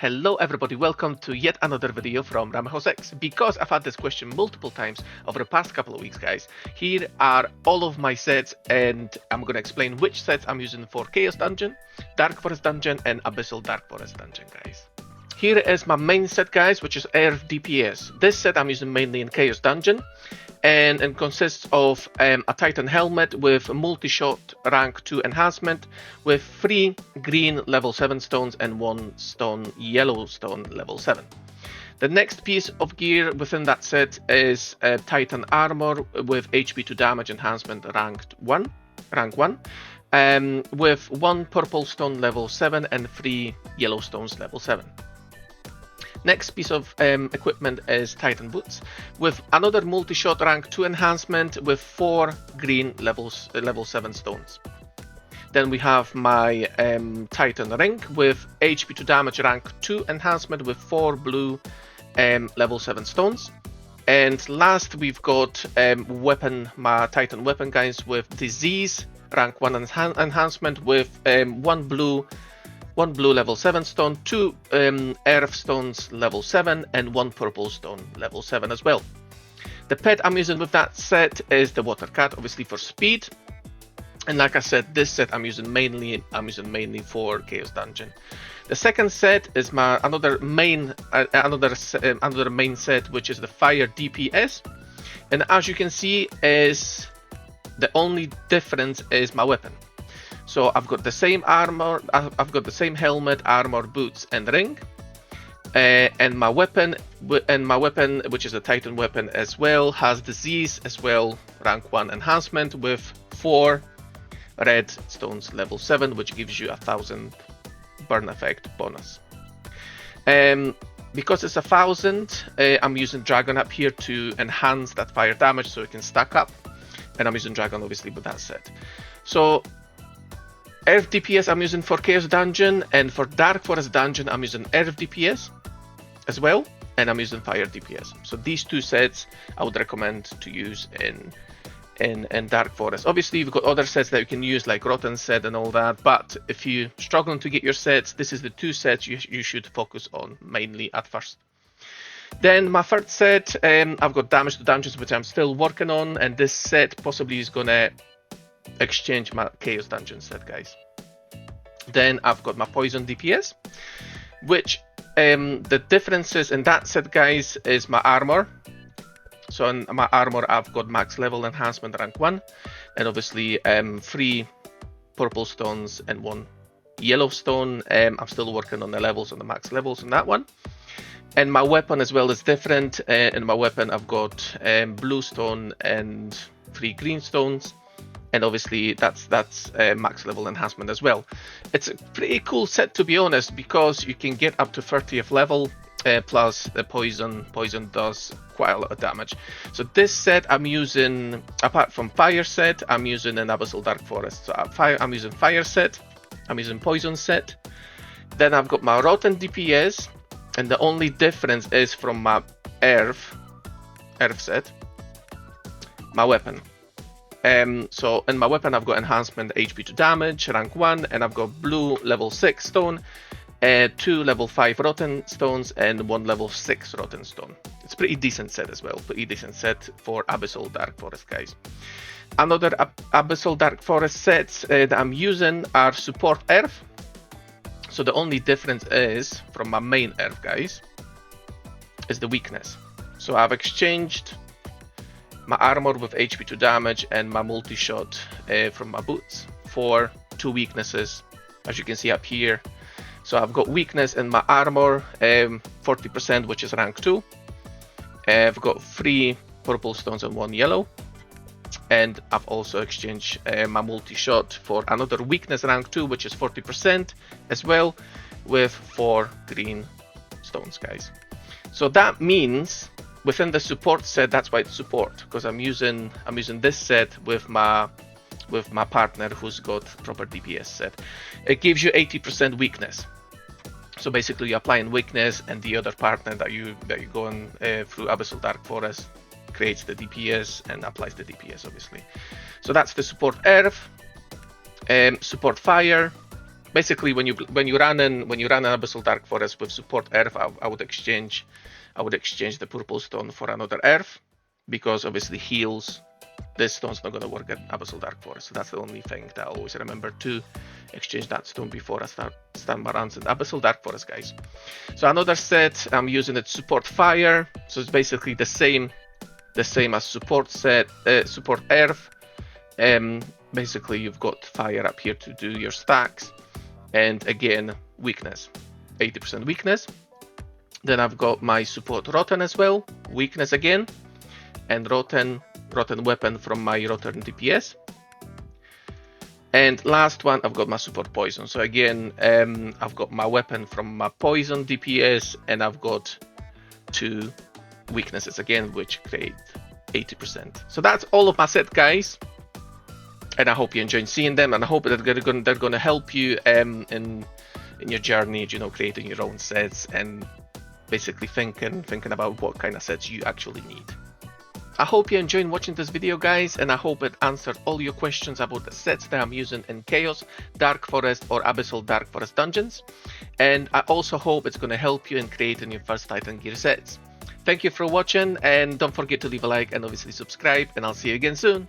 Hello everybody, welcome to yet another video from RamechusX. Because I've had this question multiple times over the past couple of weeks, guys, here are all of my sets and I'm going to explain which sets I'm using for Chaos Dungeon, Dark Forest Dungeon and Abyssal Dark Forest Dungeon, guys. Here is my main set, guys, which is Air DPS. This set I'm using mainly in Chaos Dungeon and it consists of a Titan helmet with multi-shot rank 2 enhancement with 3 green level 7 stones and 1 stone yellow stone level 7. The next piece of gear within that set is Titan armor with HP to damage enhancement rank 1, with 1 purple stone level 7 and 3 yellow stones level 7. Next piece of equipment is Titan boots with another multi-shot rank 2 enhancement with 4 green level 7 stones. Then we have my Titan ring with HP to damage rank 2 enhancement with 4 blue level 7 stones. And last we've got my Titan weapon, guys, with disease rank 1 enhancement with 1 blue level 7 stone, 2 earth stones level 7 and 1 purple stone level 7 as well. The pet I'm using with that set is the water cat, obviously for speed. And like I said, this set I'm using mainly for Chaos Dungeon. The second set is my another main set, which is the Fire DPS. And as you can see, is the only difference is my weapon. So I've got the same armor, I've got the same helmet, armor, boots, and ring, and my weapon, which is a Titan weapon as well, has disease as well, rank 1 enhancement with 4 red stones level 7, which gives you 1000 burn effect bonus. Because it's 1000, I'm using Dragon up here to enhance that fire damage so it can stack up, and I'm using Dragon obviously with that set. So Earth DPS I'm using for Chaos Dungeon, and for Dark Forest Dungeon I'm using Earth DPS as well, and I'm using Fire DPS. So these two sets I would recommend to use in Dark Forest. Obviously you've got other sets that you can use like Rotten set and all that, but if you're struggling to get your sets, this is the two sets you should focus on mainly at first. Then my third set, I've got Damage to Dungeons, which I'm still working on, and this set possibly is gonna exchange my Chaos Dungeon set, guys. Then I've got my Poison DPS, which the differences in that set, guys, is my armor. So in my armor I've got max level enhancement rank 1, and obviously 3 purple stones and 1 yellow stone. I'm still working on the levels, on the max levels on that one. And my weapon as well is different. In my weapon I've got blue stone and 3 green stones. And obviously that's max level enhancement as well. It's a pretty cool set, to be honest, because you can get up to 30th level, plus the poison does quite a lot of damage. So this set I'm using, apart from fire set, I'm using an Abyssal Dark Forest. So I'm using fire set, I'm using poison set. Then I've got my Rotten DPS, and the only difference is from my earth set, my weapon. So in my weapon I've got enhancement HP to damage rank 1, and I've got blue level 6 stone, 2 level 5 rotten stones and 1 level 6 rotten stone. It's pretty decent set as well, pretty decent set for Abyssal Dark Forest, guys. Another Abyssal Dark Forest sets that I'm using are support earth. So the only difference is from my main earth, guys, is the weakness. So I've exchanged my armor with HP to damage and my multi-shot from my boots for 2 weaknesses, as you can see up here. So I've got weakness in my armor, 40%, which is rank 2. I've got 3 purple stones and 1 yellow. And I've also exchanged my multi-shot for another weakness rank 2, which is 40% as well, with 4 green stones, guys. So that means within the support set, that's why it's support, because I'm using this set with my partner who's got proper DPS set. It gives you 80% weakness. So basically you're applying weakness, and the other partner that you're going through Abyssal Dark Forest creates the DPS and applies the DPS, obviously. So that's the support earth. Support fire, basically when you run an Abyssal Dark Forest with support Earth, I would exchange the purple stone for another Earth, because obviously heals. This stone's not going to work at Abyssal Dark Forest, so that's the only thing that I always remember to exchange that stone before I start my runs in Abyssal Dark Forest, guys. So another set, I'm using it support fire, so it's basically the same as support Earth. Basically you've got fire up here to do your stacks, and again weakness, 80% weakness. Then I've got my support rotten as well, weakness again, and rotten weapon from my rotten DPS. And last one, I've got my support poison. So again, I've got my weapon from my poison DPS, and I've got 2 weaknesses again, which create 80%. So that's all of my set, guys. And I hope you enjoyed seeing them, and I hope that they're going to help you in your journey, you know, creating your own sets and basically thinking about what kind of sets you actually need. I hope you enjoyed watching this video, guys, and I hope it answered all your questions about the sets that I'm using in Chaos, Dark Forest, or Abyssal Dark Forest dungeons. And I also hope it's going to help you in creating your first Titan gear sets. Thank you for watching, and don't forget to leave a like and obviously subscribe, and I'll see you again soon.